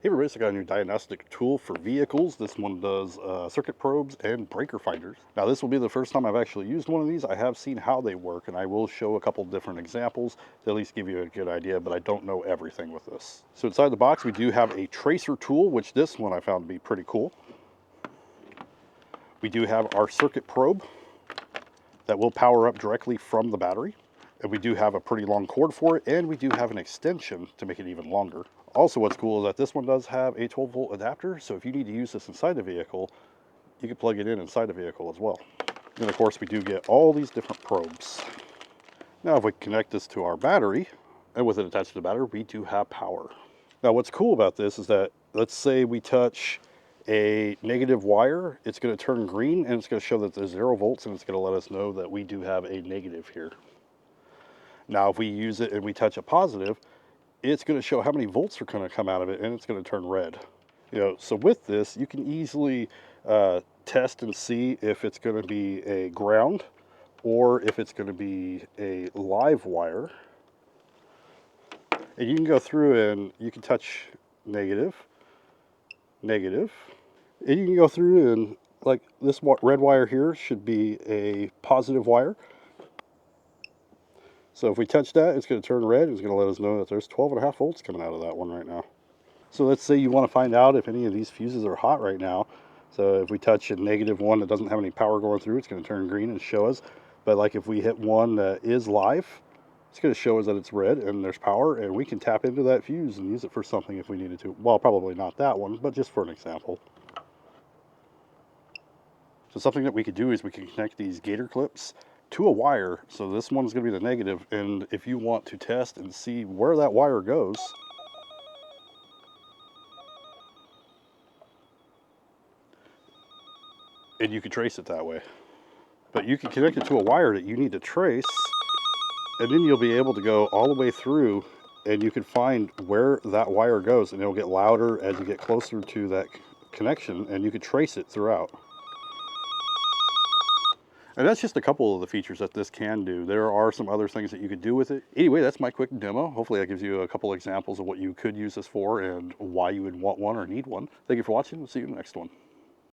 Hey everybody, so I got a new diagnostic tool for vehicles. This one does circuit probes and breaker finders. Now this will be the first time I've actually used one of these. I have seen how they work and I will show a couple different examples to at least give you a good idea, but I don't know everything with this. So inside the box we do have a tracer tool, which this one I found to be pretty cool. We do have our circuit probe that will power up directly from the battery. And we do have a pretty long cord for it, and we do have an extension to make it even longer. Also, what's cool is that this one does have a 12-volt adapter, so if you need to use this inside the vehicle, you can plug it in inside the vehicle as well. And of course, we do get all these different probes. Now, if we connect this to our battery, and with it attached to the battery, we do have power. Now, what's cool about this is that, let's say we touch a negative wire, it's going to turn green, and it's going to show that there's 0 volts, and it's going to let us know that we do have a negative here. Now, if we use it and we touch a positive, it's going to show how many volts are going to come out of it, and it's going to turn red. So with this, you can easily test and see if it's going to be a ground or if it's going to be a live wire. And you can go through and you can touch negative, negative, and you can go through and, like, this red wire here should be a positive wire. So if we touch that, it's going to turn red. It's going to let us know that there's 12.5 volts coming out of that one right now. So let's say you want to find out if any of these fuses are hot right now. So if we touch a negative one that doesn't have any power going through, it's going to turn green and show us. But like if we hit one that is live, it's going to show us that it's red and there's power, and we can tap into that fuse and use it for something if we needed to. Well, probably not that one, but just for an example. So something that we could do is we can connect these gator clips to a wire. So this one's going to be the negative, and if you want to test and see where that wire goes, and you can trace it that way. But you can connect it to a wire that you need to trace, and then you'll be able to go all the way through and you can find where that wire goes, and it'll get louder as you get closer to that connection, and you can trace it throughout. And that's just a couple of the features that this can do. There are some other things that you could do with it. Anyway, that's my quick demo. Hopefully that gives you a couple examples of what you could use this for and why you would want one or need one. Thank you for watching. We'll see you in the next one.